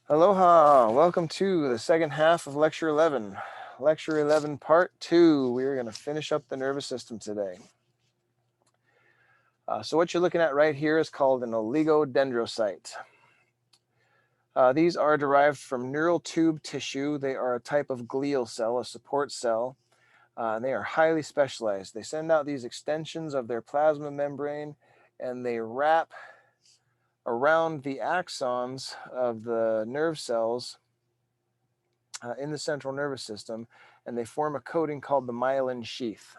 Aloha, welcome to the second half of Lecture 11. Lecture 11, Part 2. We are going to finish up the nervous system today. So what you're looking at right here is called an oligodendrocyte. These are derived from neural tube tissue. They are a type of glial cell, a support cell, and they are highly specialized. They send out these extensions of their plasma membrane, and they wrap around the axons of the nerve cells in the central nervous system, and they form a coating called the myelin sheath.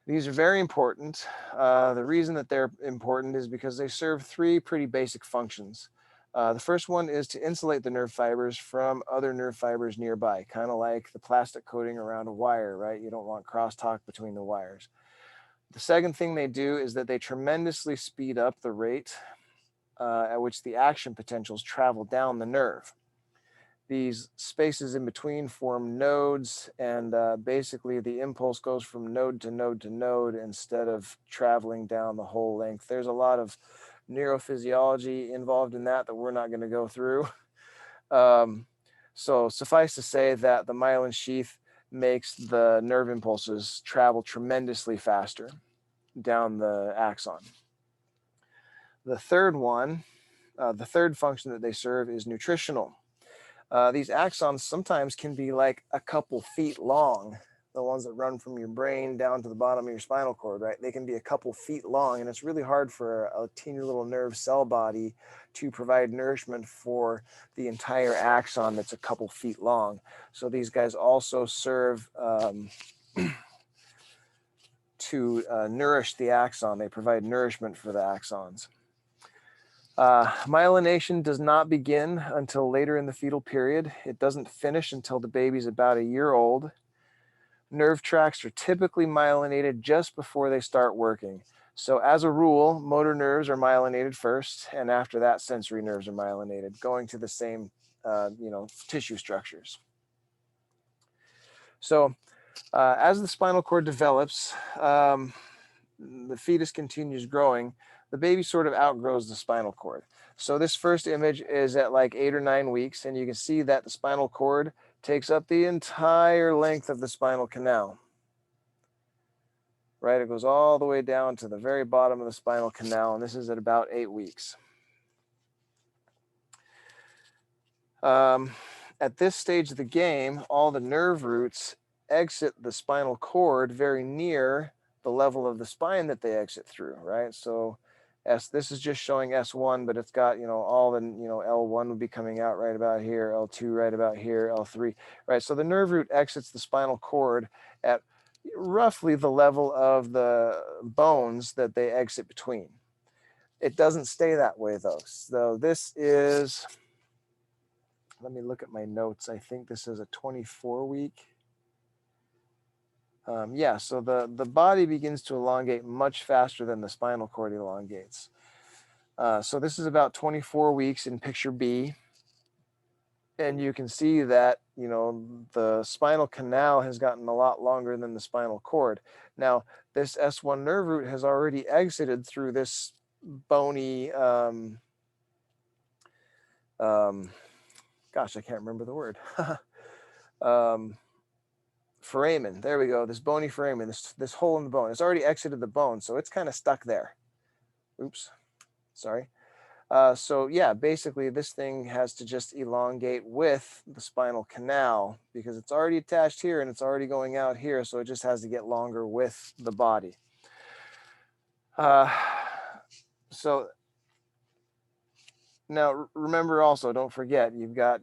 These are very important. The reason that they're important is because they serve three pretty basic functions. The first one is to insulate the nerve fibers from other nerve fibers nearby, kind of like the plastic coating around a wire, right? You don't want crosstalk between the wires. The second thing they do is that they tremendously speed up the rate at which the action potentials travel down the nerve. These spaces in between form nodes, and basically the impulse goes from node to node to node instead of traveling down the whole length. There's a lot of neurophysiology involved in that we're not going to go through. So suffice to say that the myelin sheath makes the nerve impulses travel tremendously faster down the axon. The third function that they serve is nutritional. These axons sometimes can be like a couple feet long, the ones that run from your brain down to the bottom of your spinal cord, right? They can be a couple feet long, and it's really hard for a teeny little nerve cell body to provide nourishment for the entire axon that's a couple feet long. So these guys also serve to nourish the axon. They provide nourishment for the axons. Myelination does not begin until later in the fetal period. It doesn't finish until the baby's about a year old. Nerve tracts are typically myelinated just before they start working. So as a rule, motor nerves are myelinated first, and after that, sensory nerves are myelinated, going to the same tissue structures. So as the spinal cord develops, the fetus continues growing, the baby sort of outgrows the spinal cord. So this first image is at like 8 or 9 weeks, and you can see that the spinal cord takes up the entire length of the spinal canal. Right, it goes all the way down to the very bottom of the spinal canal, and this is at about 8 weeks. At this stage of the game, all the nerve roots exit the spinal cord very near the level of the spine that they exit through, right? So this is just showing S1, but it's got, all the, L1 would be coming out right about here, L2 right about here, L3, right? So the nerve root exits the spinal cord at roughly the level of the bones that they exit between. It doesn't stay that way though. So this is, let me look at my notes. I think this is a 24-week. So the body begins to elongate much faster than the spinal cord elongates. So this is about 24 weeks in picture B. And you can see that, the spinal canal has gotten a lot longer than the spinal cord. Now, this S1 nerve root has already exited through this bony, gosh, I can't remember the word. Foramen. There we go. This bony foramen, this hole in the bone. It's already exited the bone, so it's kind of stuck there. Oops. Sorry. So yeah, basically this thing has to just elongate with the spinal canal because it's already attached here and it's already going out here, so it just has to get longer with the body. So now remember also, don't forget, you've got,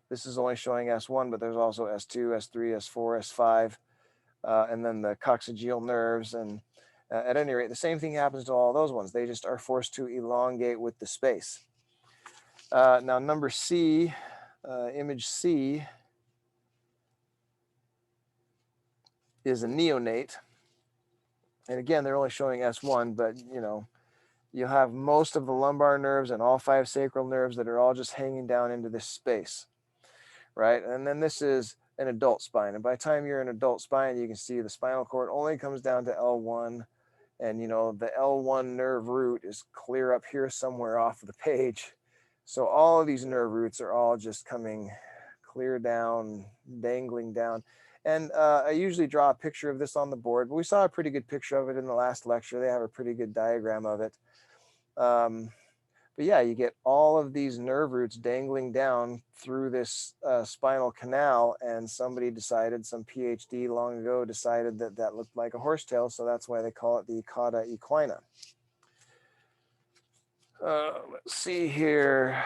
this is only showing S1, but there's also S2, S3, S4, S5, and then the coccygeal nerves. And at any rate, the same thing happens to all those ones. They just are forced to elongate with the space. Now, number C, image C, is a neonate. And again, they're only showing S1, but, you have most of the lumbar nerves and all 5 sacral nerves that are all just hanging down into this space, right? And then this is an adult spine. And by the time you're an adult spine, you can see the spinal cord only comes down to L1. And, the L1 nerve root is clear up here somewhere off of the page. So all of these nerve roots are all just coming clear down, dangling down. And I usually draw a picture of this on the board, but we saw a pretty good picture of it in the last lecture. They have a pretty good diagram of it. But yeah, you get all of these nerve roots dangling down through this spinal canal, and somebody decided, some PhD long ago decided that that looked like a horsetail, so that's why they call it the cauda equina. Let's see here.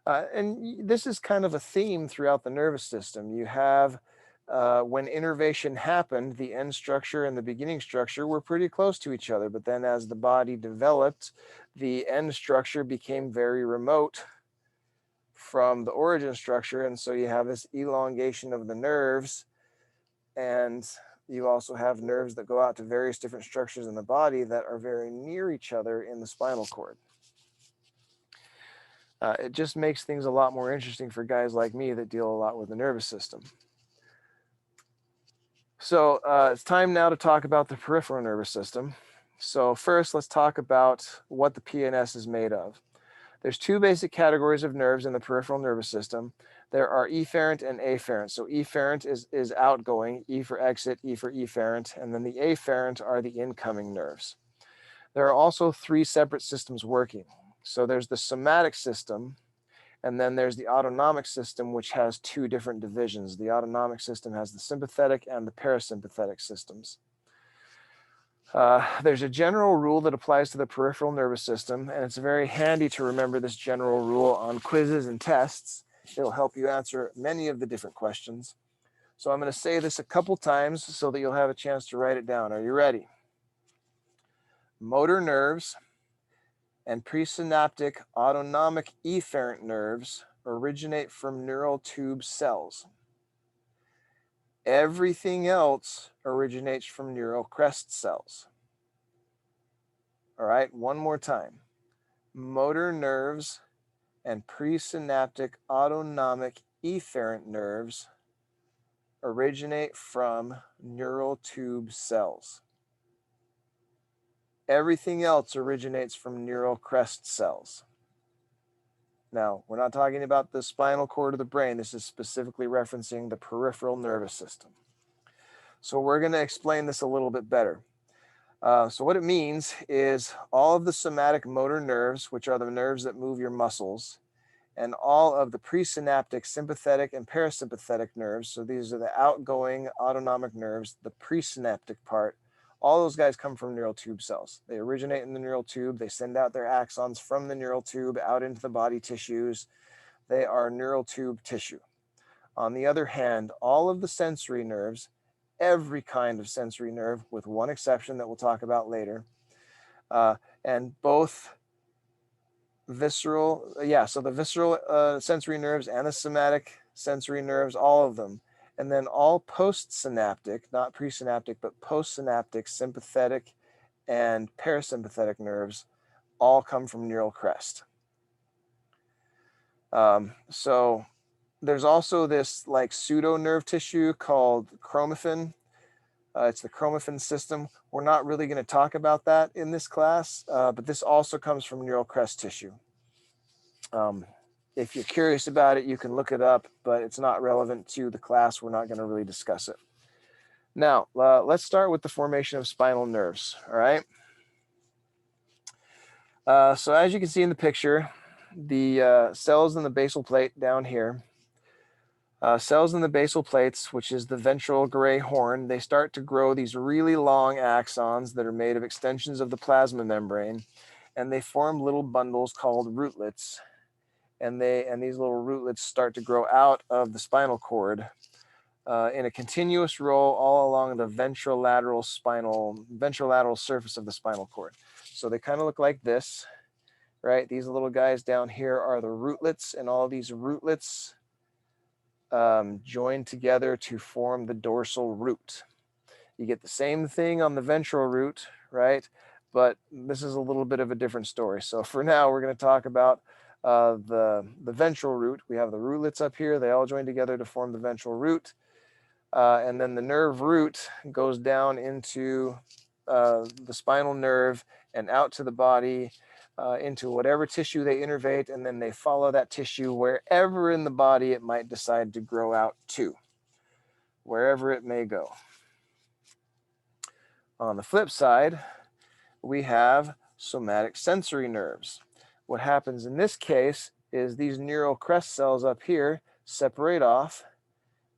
And this is kind of a theme throughout the nervous system. You have, when innervation happened, the end structure and the beginning structure were pretty close to each other. But then as the body developed, the end structure became very remote from the origin structure. And so you have this elongation of the nerves. And you also have nerves that go out to various different structures in the body that are very near each other in the spinal cord. It just makes things a lot more interesting for guys like me that deal a lot with the nervous system. So it's time now to talk about the peripheral nervous system. So first, let's talk about what the PNS is made of. There's two basic categories of nerves in the peripheral nervous system. There are efferent and afferent. So efferent is outgoing, E for exit, E for efferent, and then the afferent are the incoming nerves. There are also three separate systems working. So there's the somatic system, and then there's the autonomic system, which has two different divisions. The autonomic system has the sympathetic and the parasympathetic systems. There's a general rule that applies to the peripheral nervous system, and it's very handy to remember this general rule on quizzes and tests. It'll help you answer many of the different questions. So I'm going to say this a couple times so that you'll have a chance to write it down. Are you ready? Motor nerves and presynaptic autonomic efferent nerves originate from neural tube cells. Everything else originates from neural crest cells. All right, one more time. Motor nerves and presynaptic autonomic efferent nerves originate from neural tube cells. Everything else originates from neural crest cells. Now, we're not talking about the spinal cord of the brain. This is specifically referencing the peripheral nervous system. So we're going to explain this a little bit better. So what it means is all of the somatic motor nerves, which are the nerves that move your muscles, and all of the presynaptic sympathetic and parasympathetic nerves, so these are the outgoing autonomic nerves, the presynaptic part, all those guys come from neural tube cells. They originate in the neural tube. They send out their axons from the neural tube out into the body tissues. They are neural tube tissue. On the other hand, all of the sensory nerves, every kind of sensory nerve, with one exception that we'll talk about later, and both visceral, so the visceral sensory nerves and the somatic sensory nerves, all of them. And then all postsynaptic, not presynaptic, but postsynaptic sympathetic and parasympathetic nerves all come from neural crest. So there's also this like pseudo nerve tissue called chromaffin. It's the chromaffin system. We're not really going to talk about that in this class, but this also comes from neural crest tissue. If you're curious about it, you can look it up, but it's not relevant to the class. We're not going to really discuss it. Now, let's start with the formation of spinal nerves, all right? So as you can see in the picture, the cells in the basal plate down here, cells in the basal plates, which is the ventral gray horn, they start to grow these really long axons that are made of extensions of the plasma membrane, and they form little bundles called rootlets. And these little rootlets start to grow out of the spinal cord in a continuous row all along the ventrolateral surface of the spinal cord. So they kind of look like this, right? These little guys down here are the rootlets, and all these rootlets join together to form the dorsal root. You get the same thing on the ventral root, right? But this is a little bit of a different story. So for now, we're going to talk about the ventral root. We have the rootlets up here. They all join together to form the ventral root. And then the nerve root goes down into the spinal nerve and out to the body into whatever tissue they innervate, and then they follow that tissue wherever in the body it might decide to grow out to, wherever it may go. On the flip side, we have somatic sensory nerves. What happens in this case is these neural crest cells up here separate off.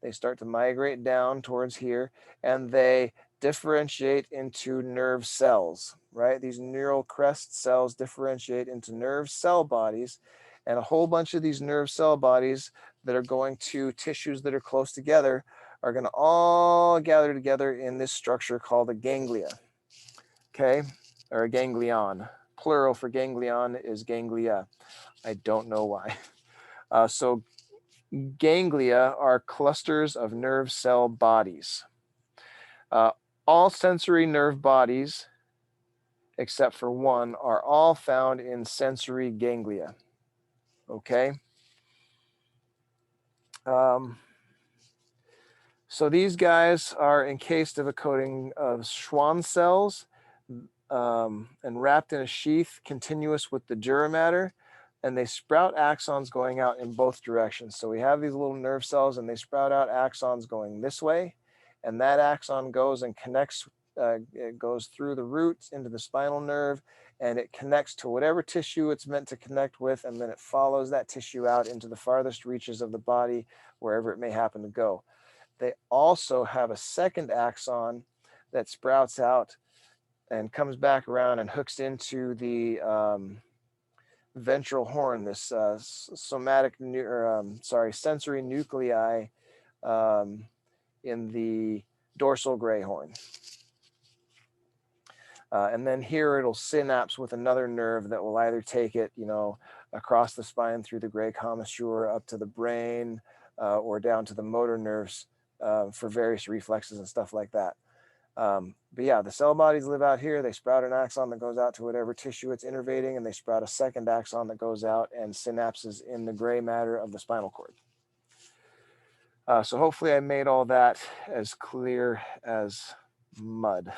They start to migrate down towards here, and they differentiate into nerve cells, right? These neural crest cells differentiate into nerve cell bodies, and a whole bunch of these nerve cell bodies that are going to tissues that are close together are going to all gather together in this structure called a ganglia, okay? Or a ganglion. Plural for ganglion is ganglia. I don't know why. So ganglia are clusters of nerve cell bodies. All sensory nerve bodies, except for one, are all found in sensory ganglia. Okay? So these guys are encased of a coating of Schwann cells and wrapped in a sheath continuous with the dura mater, and they sprout axons going out in both directions. So we have these little nerve cells, and they sprout out axons going this way, and that axon goes and connects, it goes through the roots into the spinal nerve, and it connects to whatever tissue it's meant to connect with, and then it follows that tissue out into the farthest reaches of the body, wherever it may happen to go. They also have a second axon that sprouts out and comes back around and hooks into the ventral horn, this sensory nuclei in the dorsal gray horn. And then here it'll synapse with another nerve that will either take it, across the spine through the gray commissure up to the brain or down to the motor nerves for various reflexes and stuff like that. But yeah, the cell bodies live out here. They sprout an axon that goes out to whatever tissue it's innervating, and they sprout a second axon that goes out and synapses in the gray matter of the spinal cord. So hopefully I made all that as clear as mud.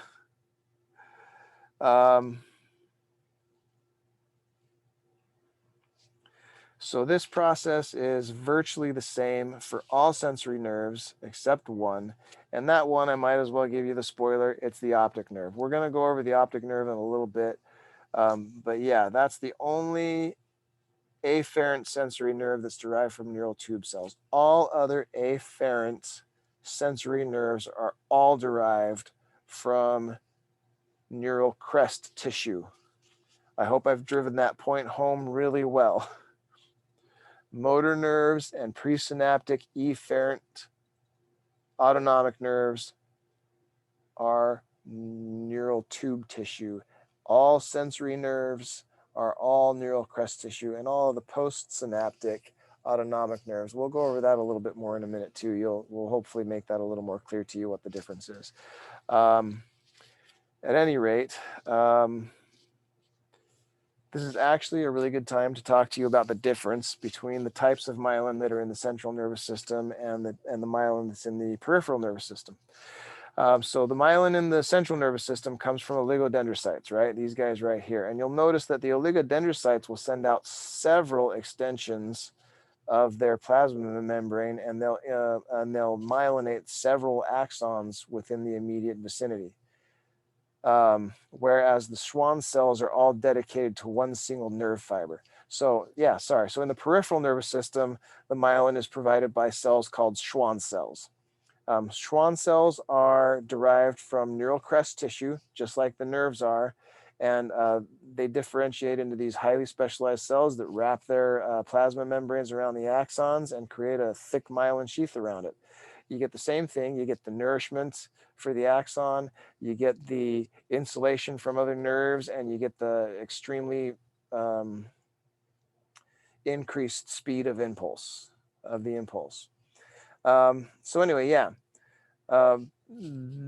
So this process is virtually the same for all sensory nerves except one. And that one, I might as well give you the spoiler, it's the optic nerve. We're going to go over the optic nerve in a little bit. But yeah, that's the only afferent sensory nerve that's derived from neural tube cells. All other afferent sensory nerves are all derived from neural crest tissue. I hope I've driven that point home really well. Motor nerves and presynaptic efferent autonomic nerves are neural tube tissue. All sensory nerves are all neural crest tissue, and all of the postsynaptic autonomic nerves. We'll go over that a little bit more in a minute too. We'll hopefully make that a little more clear to you what the difference is. At any rate, this is actually a really good time to talk to you about the difference between the types of myelin that are in the central nervous system and the myelin that's in the peripheral nervous system. So the myelin in the central nervous system comes from oligodendrocytes, right? These guys right here. And you'll notice that the oligodendrocytes will send out several extensions of their plasma membrane, and they'll myelinate several axons within the immediate vicinity. Whereas the Schwann cells are all dedicated to one single nerve fiber. So so in the peripheral nervous system, the myelin is provided by cells called Schwann cells. Schwann cells are derived from neural crest tissue, just like the nerves are, and they differentiate into these highly specialized cells that wrap their plasma membranes around the axons and create a thick myelin sheath around it. You get the same thing. You get the nourishment for the axon, you get the insulation from other nerves, and you get the extremely increased speed of the impulse. So anyway,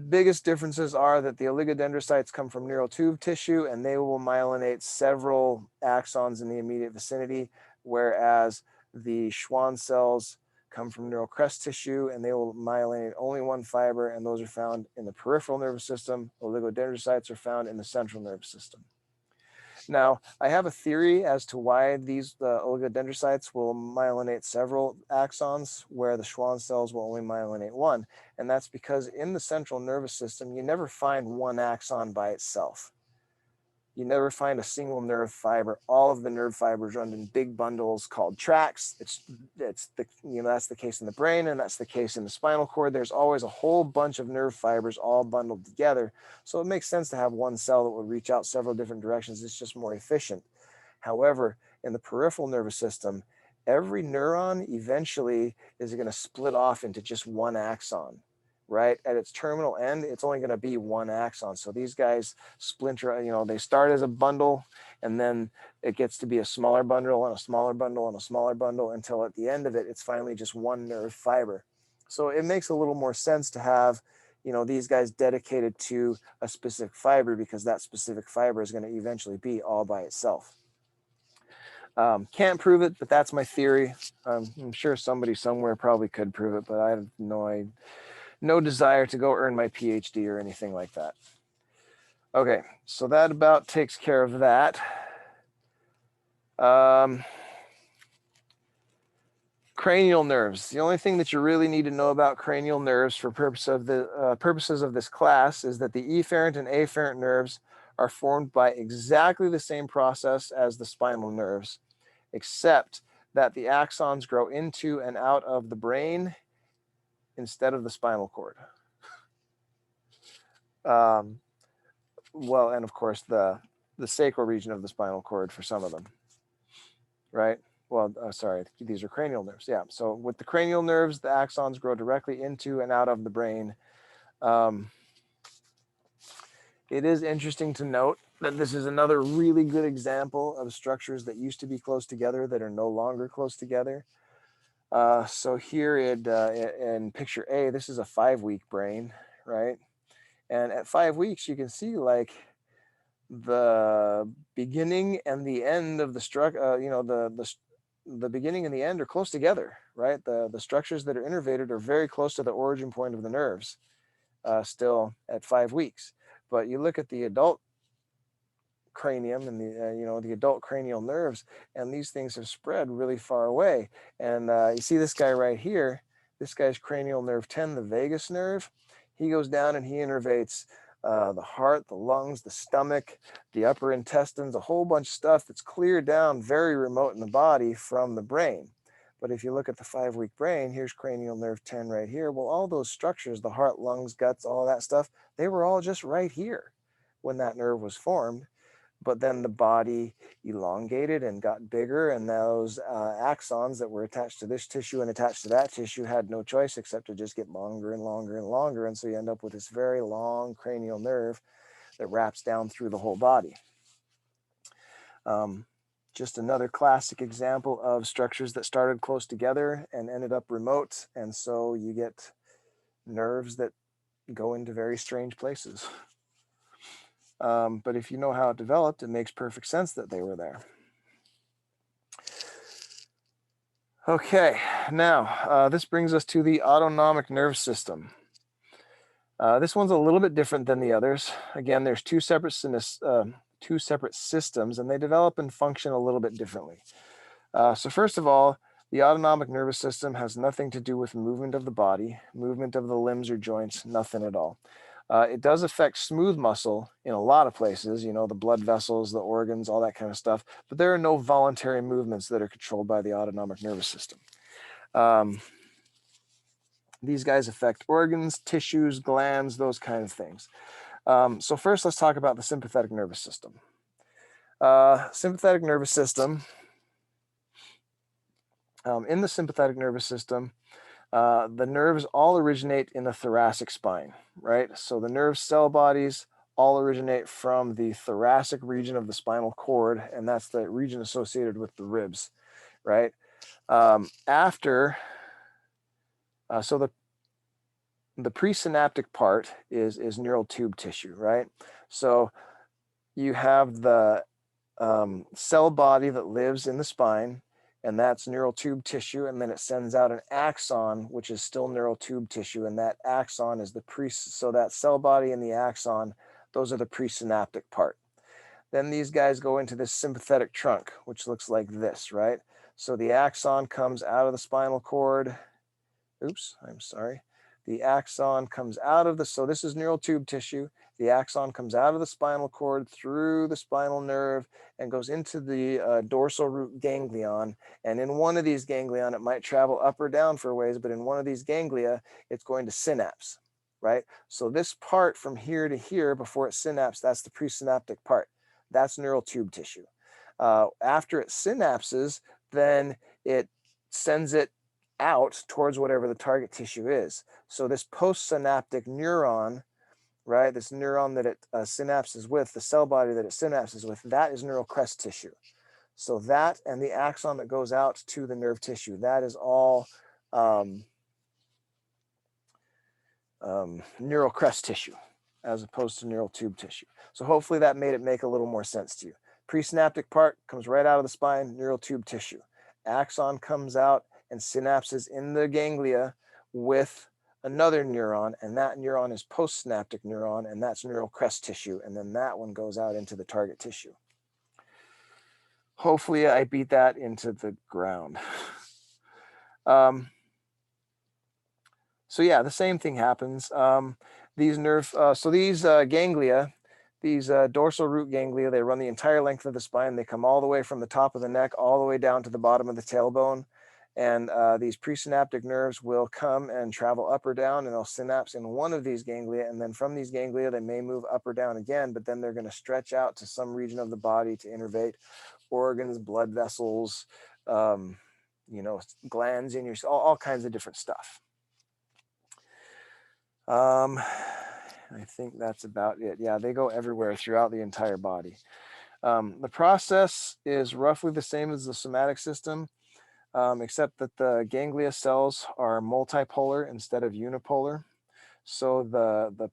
biggest differences are that the oligodendrocytes come from neural tube tissue, and they will myelinate several axons in the immediate vicinity, whereas the Schwann cells come from neural crest tissue, and they will myelinate only one fiber, and those are found in the peripheral nervous system. Oligodendrocytes are found in the central nervous system. Now, I have a theory as to why these oligodendrocytes will myelinate several axons, where the Schwann cells will only myelinate one. And that's because in the central nervous system, you never find one axon by itself. You never find a single nerve fiber. All of the nerve fibers run in big bundles called tracts. That's the case in the brain, and that's the case in the spinal cord. There's always a whole bunch of nerve fibers all bundled together. So it makes sense to have one cell that will reach out several different directions. It's just more efficient. However, in the peripheral nervous system, every neuron eventually is going to split off into just one axon. Right at its terminal end, it's only going to be one axon. So these guys splinter, they start as a bundle, and then it gets to be a smaller bundle and a smaller bundle and a smaller bundle until at the end of it, it's finally just one nerve fiber. So it makes a little more sense to have, these guys dedicated to a specific fiber, because that specific fiber is going to eventually be all by itself. Can't prove it, but that's my theory. I'm sure somebody somewhere probably could prove it, but I have no desire to go earn my PhD or anything like that. Okay, so that about takes care of that. Cranial nerves. The only thing that you really need to know about cranial nerves for purposes of this class is that the efferent and afferent nerves are formed by exactly the same process as the spinal nerves, except that the axons grow into and out of the brain instead of the spinal cord. Well, and of course the sacral region of the spinal cord for some of them, right? Well, sorry, these are cranial nerves. Yeah, so with the cranial nerves, the axons grow directly into and out of the brain. It is interesting to note that this is another really good example of structures that used to be close together that are no longer close together. So here in picture A, this is a 5-week brain, right? And at 5 weeks, you can see like the beginning and the end of the the beginning and the end are close together, right? The structures that are innervated are very close to the origin point of the nerves, still at 5 weeks. But you look at the adult cranium and the adult cranial nerves, and these things have spread really far away. And you see this guy right here, this guy's cranial nerve 10, the vagus nerve. He goes down and he innervates the heart, the lungs, the stomach, the upper intestines, a whole bunch of stuff that's clear down very remote in the body from the brain. But if you look at the 5-week brain, here's cranial nerve 10 right here. Well, all those structures, the heart, lungs, guts, all that stuff, they were all just right here when that nerve was formed. But then the body elongated and got bigger, and those axons that were attached to this tissue and attached to that tissue had no choice except to just get longer and longer and longer. And so you end up with this very long cranial nerve that wraps down through the whole body. Just another classic example of structures that started close together and ended up remote. And so you get nerves that go into very strange places. But if you know how it developed, it makes perfect sense that they were there. Okay, now this brings us to the autonomic nervous system. This one's a little bit different than the others. Again, there's two separate systems, and they develop and function a little bit differently. So first of all, the autonomic nervous system has nothing to do with movement of the body, movement of the limbs or joints, nothing at all. It does affect smooth muscle in a lot of places, the blood vessels, the organs, all that kind of stuff, but there are no voluntary movements that are controlled by the autonomic nervous system. These guys affect organs, tissues, glands, those kind of things. So first, let's talk about the sympathetic nervous system. Sympathetic nervous system. In the sympathetic nervous system, the nerves all originate in the thoracic spine, right? So the nerve cell bodies all originate from the thoracic region of the spinal cord, and that's the region associated with the ribs, right? So the presynaptic part is neural tube tissue, right? So you have the cell body that lives in the spine, and that's neural tube tissue, and then it sends out an axon, which is still neural tube tissue, and that axon is so that cell body and the axon, those are the presynaptic part. Then these guys go into this sympathetic trunk, which looks like this, right? So the axon comes out of the spinal cord. Oops, I'm sorry. The axon comes out of the, so this is neural tube tissue. The axon comes out of the spinal cord through the spinal nerve and goes into the dorsal root ganglion. And in one of these ganglion, it might travel up or down for a ways, but in one of these ganglia, it's going to synapse, right? So this part from here to here before it synapses, that's the presynaptic part. That's neural tube tissue. After it synapses, then it sends it out towards whatever the target tissue is. So this postsynaptic neuron, right, this neuron that it synapses with, the cell body that it synapses with, that is neural crest tissue. So that and the axon that goes out to the nerve tissue, that is all neural crest tissue as opposed to neural tube tissue. So hopefully that made it make a little more sense to you. Presynaptic part comes right out of the spine, neural tube tissue. Axon comes out and synapses in the ganglia with another neuron, and that neuron is postsynaptic neuron, and that's neural crest tissue, and then that one goes out into the target tissue. Hopefully I beat that into the ground. So yeah, the same thing happens. These ganglia, these dorsal root ganglia, they run the entire length of the spine. They come all the way from the top of the neck all the way down to the bottom of the tailbone. And these presynaptic nerves will come and travel up or down, and they'll synapse in one of these ganglia. And then from these ganglia, they may move up or down again, but then they're going to stretch out to some region of the body to innervate organs, blood vessels, glands in your, all kinds of different stuff. I think that's about it. Yeah, they go everywhere throughout the entire body. The process is roughly the same as the somatic system, except that the ganglia cells are multipolar instead of unipolar. So the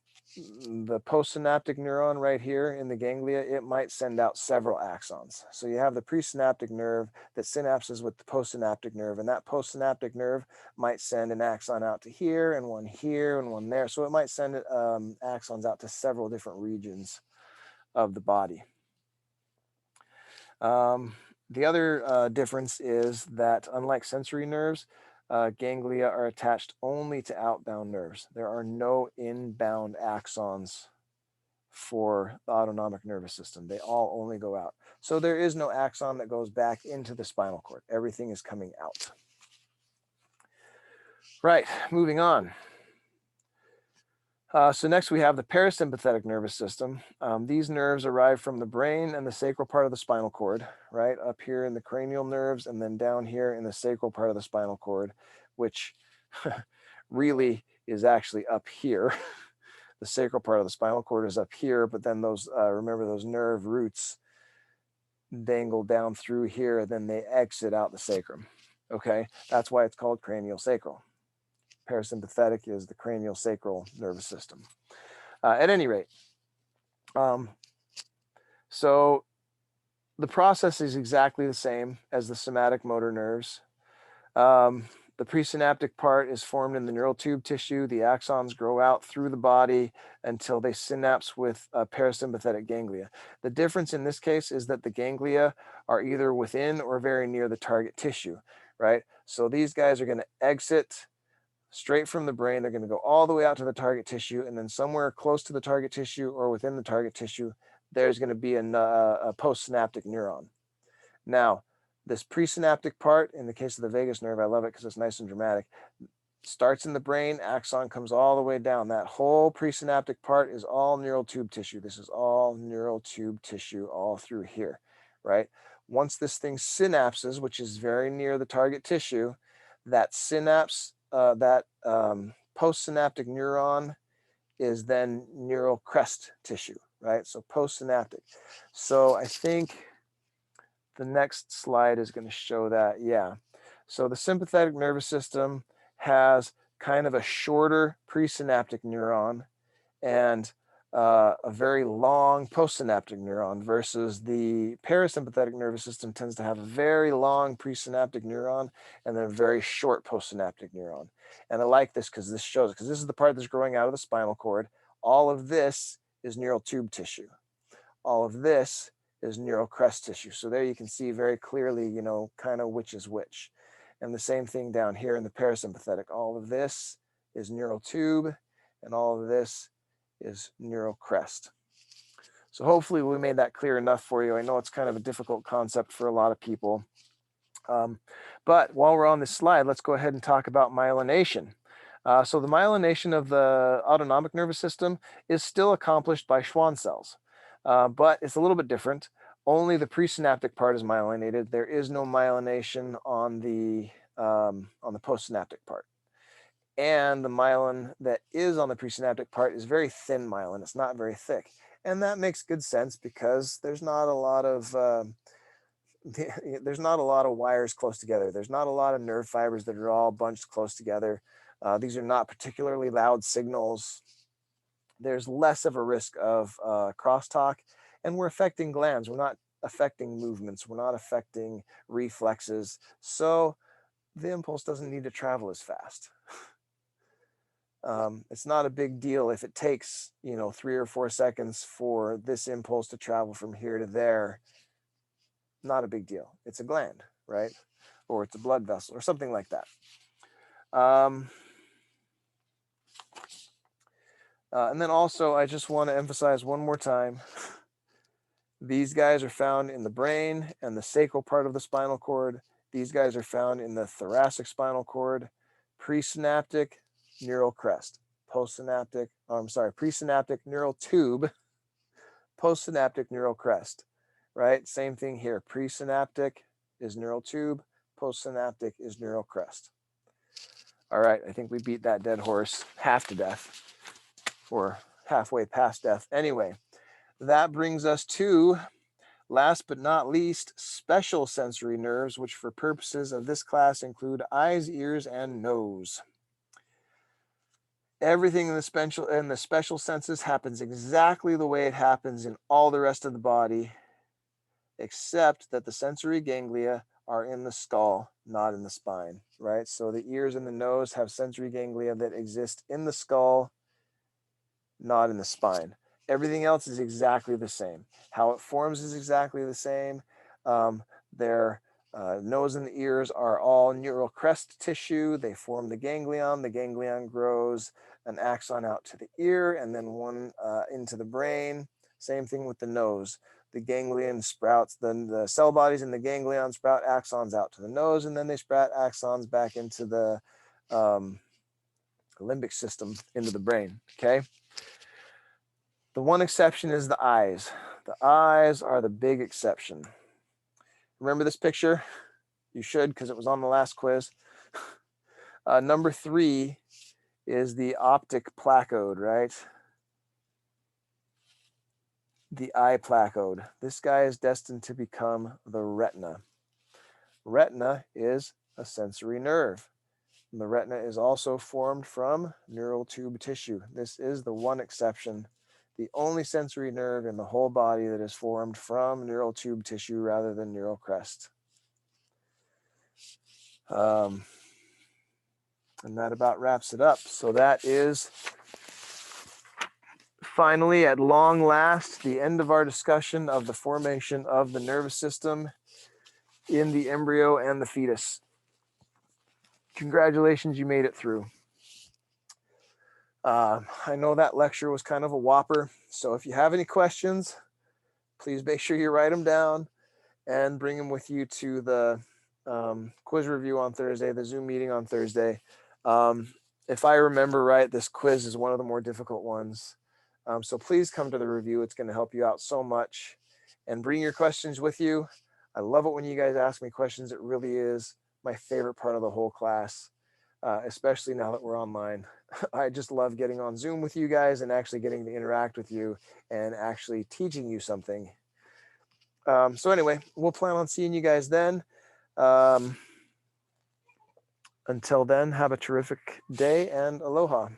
postsynaptic neuron right here in the ganglia, it might send out several axons. So you have the presynaptic nerve that synapses with the postsynaptic nerve, and that postsynaptic nerve might send an axon out to here and one there. So it might send axons out to several different regions of the body. The other difference is that unlike sensory nerves, ganglia are attached only to outbound nerves. There are no inbound axons for the autonomic nervous system. They all only go out. So there is no axon that goes back into the spinal cord. Everything is coming out. Right, moving on. So next we have the parasympathetic nervous system. These nerves arrive from the brain and the sacral part of the spinal cord, right? Up here in the cranial nerves and then down here in the sacral part of the spinal cord, which really is actually up here. The sacral part of the spinal cord is up here, but then those, remember those nerve roots dangle down through here, and then they exit out the sacrum. Okay, that's why it's called cranial sacral. Parasympathetic is the cranial sacral nervous system. At any rate, so the process is exactly the same as the somatic motor nerves. The presynaptic part is formed in the neural tube tissue. The axons grow out through the body until they synapse with parasympathetic ganglia. The difference in this case is that the ganglia are either within or very near the target tissue, right? So these guys are going to exit straight from the brain. They're going to go all the way out to the target tissue, and then somewhere close to the target tissue or within the target tissue, there's going to be a postsynaptic neuron. Now, this presynaptic part, in the case of the vagus nerve, I love it because it's nice and dramatic, starts in the brain, axon comes all the way down. That whole presynaptic part is all neural tube tissue. This is all neural tube tissue all through here, right? Once this thing synapses, which is very near the target tissue, that synapse, postsynaptic neuron is then neural crest tissue, right? So postsynaptic. So I think the next slide is going to show that. Yeah. So the sympathetic nervous system has kind of a shorter presynaptic neuron and a very long postsynaptic neuron, versus the parasympathetic nervous system tends to have a very long presynaptic neuron and then a very short postsynaptic neuron. And I like this because this shows, because this is the part that's growing out of the spinal cord. All of this is neural tube tissue. All of this is neural crest tissue. So there you can see very clearly, you know, kind of which is which. And the same thing down here in the parasympathetic. All of this is neural tube, and all of this is neural crest. So hopefully we made that clear enough for you. I know it's kind of a difficult concept for a lot of people. But while we're on this slide, let's go ahead and talk about myelination. So the myelination of the autonomic nervous system is still accomplished by Schwann cells, but it's a little bit different. Only the presynaptic part is myelinated. There is no myelination on the postsynaptic part. And the myelin that is on the presynaptic part is very thin myelin. It's not very thick. And that makes good sense because there's not a lot of wires close together. There's not a lot of nerve fibers that are all bunched close together. These are not particularly loud signals. There's less of a risk of crosstalk, and we're affecting glands. We're not affecting movements. We're not affecting reflexes. So the impulse doesn't need to travel as fast. It's not a big deal if it takes, you know, 3 or 4 seconds for this impulse to travel from here to there. Not a big deal. It's a gland, right? Or it's a blood vessel or something like that. And then also, I just want to emphasize one more time, these guys are found in the brain and the sacral part of the spinal cord. These guys are found in the thoracic spinal cord, presynaptic neural crest, presynaptic neural tube, postsynaptic neural crest, right? Same thing here. Presynaptic is neural tube, postsynaptic is neural crest. All right, I think we beat that dead horse half to death, or halfway past death. Anyway, that brings us to, last but not least, special sensory nerves, which for purposes of this class include eyes, ears, and nose. Everything in the special senses happens exactly the way it happens in all the rest of the body, except that the sensory ganglia are in the skull, not in the spine, right? So the ears and the nose have sensory ganglia that exist in the skull, not in the spine. Everything else is exactly the same. How it forms is exactly the same. Their nose and the ears are all neural crest tissue. They form the ganglion. The ganglion grows an axon out to the ear and then one into the brain. Same thing with the nose. The ganglion sprouts, then the cell bodies in the ganglion sprout axons out to the nose, and then they sprout axons back into the limbic system, into the brain, okay? The one exception is the eyes. The eyes are the big exception. Remember this picture? You should, because it was on the last quiz. Number 3 is the optic placode, right? The eye placode. This guy is destined to become the retina. Retina is a sensory nerve. And the retina is also formed from neural tube tissue. This is the one exception. The only sensory nerve in the whole body that is formed from neural tube tissue rather than neural crest. And that about wraps it up. So that is finally, at long last, the end of our discussion of the formation of the nervous system in the embryo and the fetus. Congratulations, you made it through. I know that lecture was kind of a whopper, so if you have any questions, please make sure you write them down and bring them with you to the quiz review on Thursday, the Zoom meeting on Thursday. If I remember right, this quiz is one of the more difficult ones. So please come to the review. It's going to help you out so much. And bring your questions with you. I love it when you guys ask me questions. It really is my favorite part of the whole class, especially now that we're online. I just love getting on Zoom with you guys and actually getting to interact with you and actually teaching you something. So anyway, we'll plan on seeing you guys then. Until then, have a terrific day and aloha.